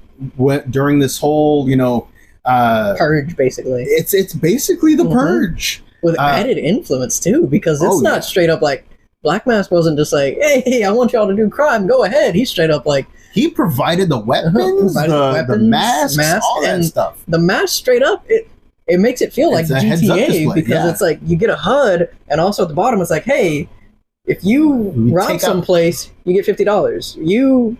Speaker 1: during this whole,
Speaker 2: purge, basically.
Speaker 1: It's basically the purge
Speaker 2: with added influence too, because it's not straight up like Black Mask wasn't just like, hey, I want y'all to do crime, go ahead. He's straight up like,
Speaker 1: he provided the weapons,
Speaker 2: Provided
Speaker 1: the masks, all that
Speaker 2: and
Speaker 1: stuff.
Speaker 2: The mask straight up, it makes it feel like
Speaker 1: It's a heads-up
Speaker 2: GTA
Speaker 1: display,
Speaker 2: because
Speaker 1: yeah.
Speaker 2: it's like you get a HUD, and also at the bottom it's like, hey, if you rob
Speaker 1: take out-
Speaker 2: someplace, you get $50. You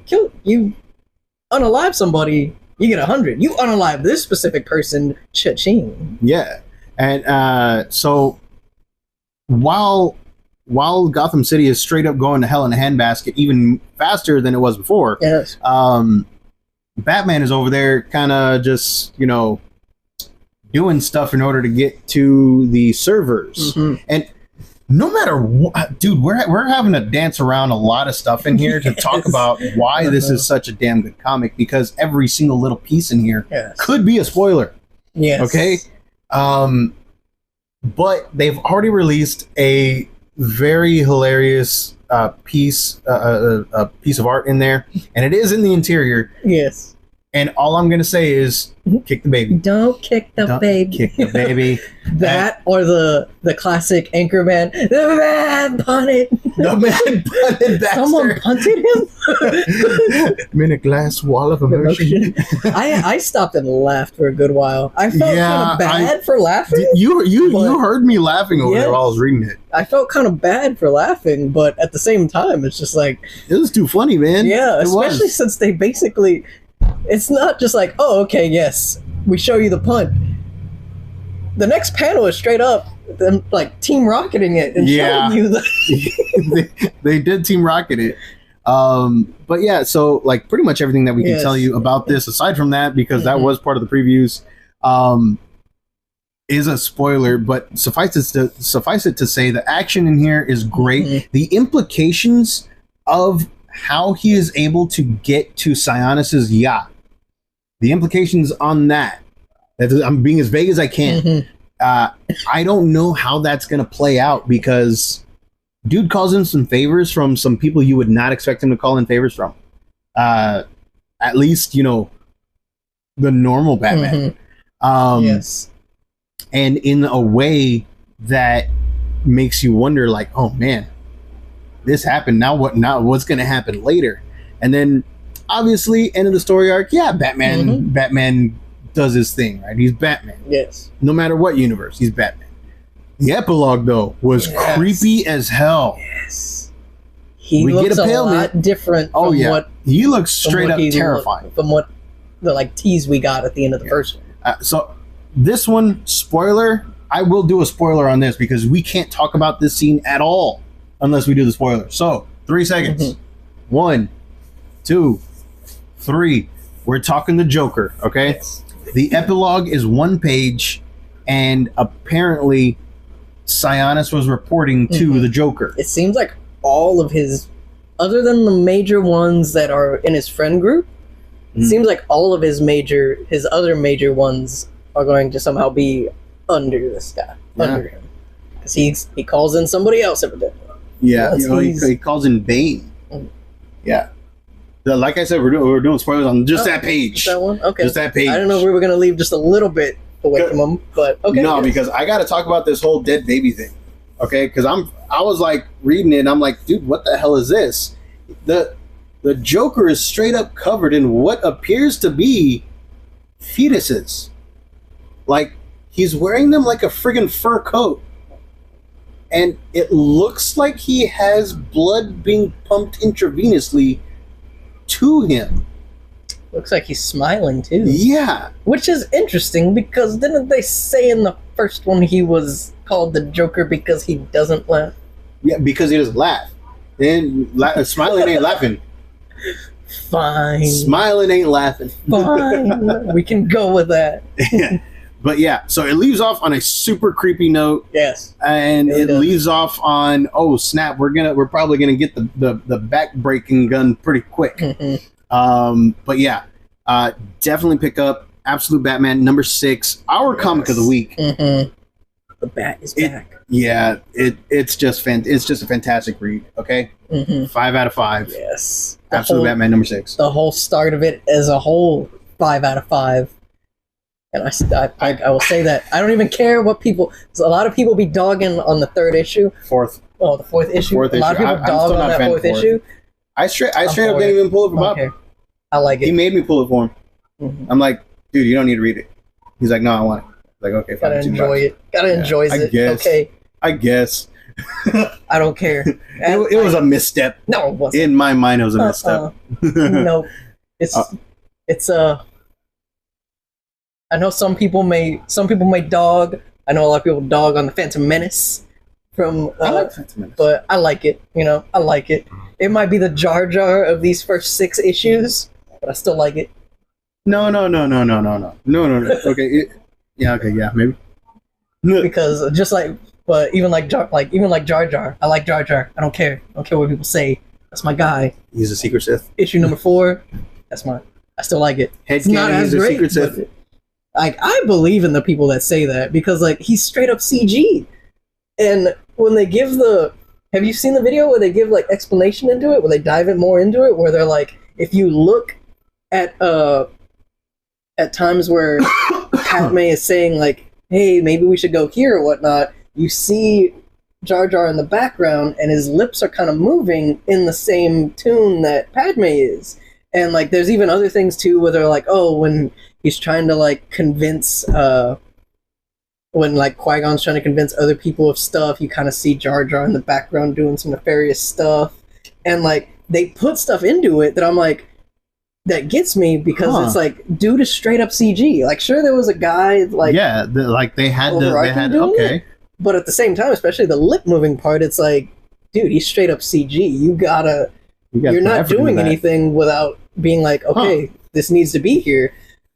Speaker 2: unalive somebody, you get 100. You unalive this specific person, cha-ching.
Speaker 1: Yeah, and so while Gotham City is straight up going to hell in a handbasket even faster than it was before,
Speaker 2: Yes.
Speaker 1: Batman is over there kind of just, doing stuff in order to get to the servers.
Speaker 2: Mhm.
Speaker 1: And no matter what, dude, we're having to dance around a lot of stuff in here to talk
Speaker 2: Yes.
Speaker 1: about why this is such a damn good comic, because every single little piece in here
Speaker 2: Yes.
Speaker 1: could be a spoiler.
Speaker 2: Yes.
Speaker 1: Okay. But they've already released a very hilarious piece of art in there, and it is in the interior.
Speaker 2: Yes.
Speaker 1: And all I'm gonna say is, kick the baby.
Speaker 2: Don't kick the
Speaker 1: Don't
Speaker 2: baby.
Speaker 1: Kick the baby.
Speaker 2: That or the classic Anchorman. The man punted.
Speaker 1: The man punted Baxter.
Speaker 2: Someone punted him.
Speaker 1: I'm in a glass wall of immersion.
Speaker 2: I stopped and laughed for a good while. I felt kind of bad for laughing.
Speaker 1: You heard me laughing over there while I was reading it.
Speaker 2: I felt kind of bad for laughing, but at the same time, it's just like,
Speaker 1: It was too funny, man.
Speaker 2: yeah,
Speaker 1: It
Speaker 2: especially
Speaker 1: was.
Speaker 2: since they basically, it's not just like, oh, okay, yes, we show you the punt. The next panel is straight up them like Team Rocketing it and showing you the.
Speaker 1: they did Team Rocket it. But yeah, so like pretty much everything that we can tell you about this, aside from that, because that was part of the previews, is a spoiler. But suffice it to say, the action in here is great. The implications of how he is able to get to Sionis's yacht, the implications on that. I'm being as vague as I can. I don't know how that's going to play out, because dude calls in some favors from some people you would not expect him to call in favors from. At least, the normal Batman.
Speaker 2: Yes.
Speaker 1: And in a way that makes you wonder, like, oh man, this happened. Now what's going to happen later? And then obviously end of the story arc. Yeah, Batman does his thing, right? He's Batman.
Speaker 2: Yes.
Speaker 1: No matter what universe, he's Batman. The epilogue, though, was creepy as hell.
Speaker 2: Yes. He
Speaker 1: We
Speaker 2: looks
Speaker 1: get a
Speaker 2: a
Speaker 1: pale
Speaker 2: lot different from what
Speaker 1: he looks straight
Speaker 2: from
Speaker 1: up
Speaker 2: what he
Speaker 1: terrifying.
Speaker 2: looked- from what the tease we got at the end of the first one.
Speaker 1: So this one, spoiler, I will do a spoiler on this because we can't talk about this scene at all unless we do the spoiler. So 3 seconds. 1, 2, 3. We're talking the Joker, okay?
Speaker 2: Yes.
Speaker 1: The epilogue is 1 page, and apparently Sionis was reporting to the Joker.
Speaker 2: It seems like all of his, other than the major ones that are in his friend group, it seems like all of his other major ones are going to somehow be under this guy, under him, because he calls in somebody else evidently.
Speaker 1: Yeah, he calls in Bane. Yeah. Like I said, we're doing spoilers on just that page.
Speaker 2: That one? Okay.
Speaker 1: Just that page.
Speaker 2: I don't know if we were going to leave just a little bit away from him, but okay.
Speaker 1: No, because I got to talk about this whole dead baby thing. Okay, because I was like reading it, and I'm like, dude, what the hell is this? The Joker is straight up covered in what appears to be fetuses. Like, he's wearing them like a friggin' fur coat. And it looks like he has blood being pumped intravenously to him.
Speaker 2: Looks like he's smiling too.
Speaker 1: Yeah.
Speaker 2: Which is interesting, because didn't they say in the first one he was called the Joker because he doesn't laugh?
Speaker 1: Yeah, because he doesn't laugh. And smiling ain't laughing.
Speaker 2: Fine.
Speaker 1: Smiling ain't laughing.
Speaker 2: Fine. We can go with that.
Speaker 1: But yeah, so it leaves off on a super creepy note.
Speaker 2: Yes.
Speaker 1: And
Speaker 2: It
Speaker 1: it
Speaker 2: does.
Speaker 1: leaves off on, oh snap, we're probably gonna get the back breaking gun pretty quick. But yeah, definitely pick up Absolute Batman number 6, our comic of the week.
Speaker 2: The Bat is back.
Speaker 1: Yeah, it's just a fantastic read. Okay, 5 out of 5.
Speaker 2: Yes.
Speaker 1: Absolute Batman number 6.
Speaker 2: The whole start of it as a whole, 5 out of 5. And I will say that I don't even care what people. A lot of people be dogging on the 3rd issue.
Speaker 1: 4th.
Speaker 2: Oh, the 4th issue.
Speaker 1: Fourth
Speaker 2: a lot
Speaker 1: issue.
Speaker 2: of people
Speaker 1: I'm
Speaker 2: dog
Speaker 1: still
Speaker 2: on
Speaker 1: not a
Speaker 2: that
Speaker 1: fan
Speaker 2: 4th
Speaker 1: of 4th.
Speaker 2: issue.
Speaker 1: I straight up
Speaker 2: for
Speaker 1: didn't
Speaker 2: it.
Speaker 1: even pull it from up.
Speaker 2: Okay. I like
Speaker 1: He
Speaker 2: it.
Speaker 1: made me pull it for him.
Speaker 2: Mhm.
Speaker 1: I'm like, dude, you don't need to read it. He's like, no, I want it. Like, okay, fine.
Speaker 2: Gotta
Speaker 1: $2.
Speaker 2: enjoy it. Gotta enjoy
Speaker 1: I
Speaker 2: it.
Speaker 1: guess.
Speaker 2: Okay,
Speaker 1: I guess.
Speaker 2: I don't care.
Speaker 1: It was a misstep.
Speaker 2: No, it wasn't.
Speaker 1: In my mind, it was a misstep.
Speaker 2: No, it's I know some people may dog. I know a lot of people dog on the Phantom Menace from,
Speaker 1: I like Phantom Menace.
Speaker 2: but I like it. You know, I like it. It might be the Jar Jar of these first 6 issues, but I still like it.
Speaker 1: No. Okay. Yeah, maybe.
Speaker 2: Because just like, but even like Jar Jar, I like Jar Jar. I don't care. I don't care what people say. That's my guy.
Speaker 1: He's a secret Sith.
Speaker 2: Issue number 4. I still like it.
Speaker 1: It's
Speaker 2: not as
Speaker 1: he's a
Speaker 2: great,
Speaker 1: secret Sith.
Speaker 2: but, like, I believe in the people that say that because like he's straight up CG, and when they give have you seen the video where they give like explanation into it, where they dive in more into it, where they're like, if you look at times where Padme is saying like, hey, maybe we should go here or whatnot, you see Jar Jar in the background and his lips are kind of moving in the same tune that Padme is. And like there's even other things too where they're like, oh, when he's trying to like convince when like Qui-Gon's trying to convince other people of stuff, you kind of see Jar Jar in the background doing some nefarious stuff. And like they put stuff into it that I'm like, that gets me because it's like, dude is straight up CG. Like, sure, there was a guy like,
Speaker 1: yeah, they had
Speaker 2: doing
Speaker 1: okay,
Speaker 2: it, but at the same time, especially the lip moving part, it's like, dude, he's straight up CG. You're not doing anything without being like, okay, this needs to be here.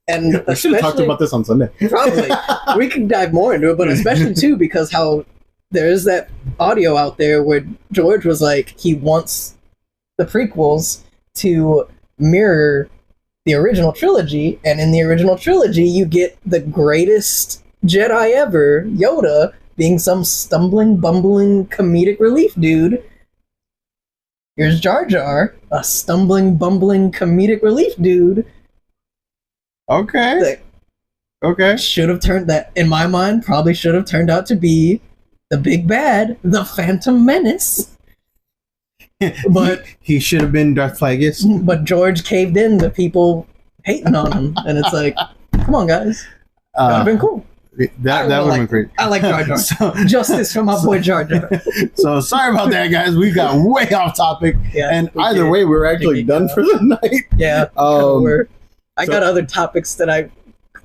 Speaker 2: And
Speaker 1: we should have talked about this on Sunday.
Speaker 2: Probably we could dive more into it, but especially too because how there is that audio out there where George was like, he wants the prequels to mirror the original trilogy, and in the original trilogy you get the greatest Jedi ever, Yoda, being some stumbling, bumbling comedic relief dude. Here's Jar Jar, a stumbling, bumbling comedic relief dude.
Speaker 1: Okay.
Speaker 2: Should have turned that, in my mind, probably should have turned out to be the big bad, the Phantom Menace. But
Speaker 1: he should have been Darth Plagueis.
Speaker 2: But George caved in to people hating on him, and it's like, come on, guys, that would have been cool.
Speaker 1: That would have been great.
Speaker 2: I like Jar Jar. Justice for my boy Jar Jar.
Speaker 1: So sorry about that, guys. We got way off topic, and either way, we're actually done for the night.
Speaker 2: Yeah. I got other topics that I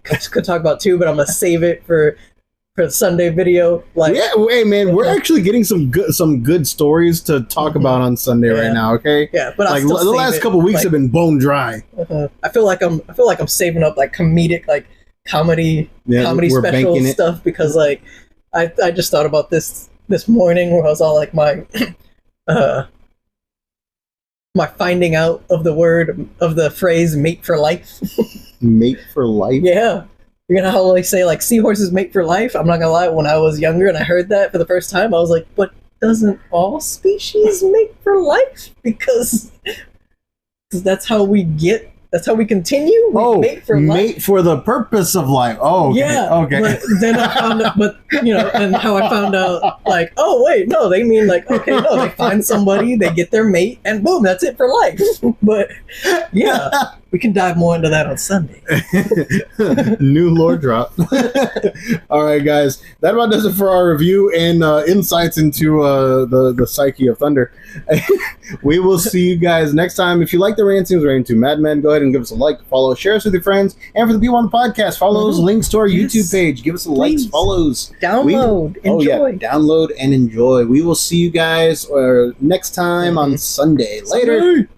Speaker 2: could talk about too, but I'm gonna save it for the Sunday video. Like,
Speaker 1: yeah, hey man, we're actually getting some good stories to talk about on Sunday right now. Okay.
Speaker 2: Yeah, but
Speaker 1: like the last couple weeks have been bone dry.
Speaker 2: I feel like I'm saving up like comedic comedy special stuff because like I just thought about this morning where I was all like my my finding out of the phrase mate for life.
Speaker 1: Mate for life?
Speaker 2: Yeah. You know how they say like seahorses mate for life? I'm not gonna lie, when I was younger and I heard that for the first time, I was like, but doesn't all species mate for life? Because that's how we continue. We mate for life.
Speaker 1: For the purpose of life. Oh, okay.
Speaker 2: Yeah.
Speaker 1: Okay.
Speaker 2: But then I found out, and how I found out, like, oh wait, no, they mean like, okay, no, they find somebody, they get their mate, and boom, that's it for life. But yeah, we can dive more into that on Sunday.
Speaker 1: New lore drop. All right, guys, that about does it for our review and insights into the psyche of Thunder. We will see you guys next time. If you like the Rancings or into Mad Men, go ahead and give us a like, follow, share us with your friends, and for the people on the podcast, follow those links to our YouTube page. Give us a likes, follows,
Speaker 2: download, enjoy.
Speaker 1: Download and enjoy. We will see you guys next time on Sunday. Later.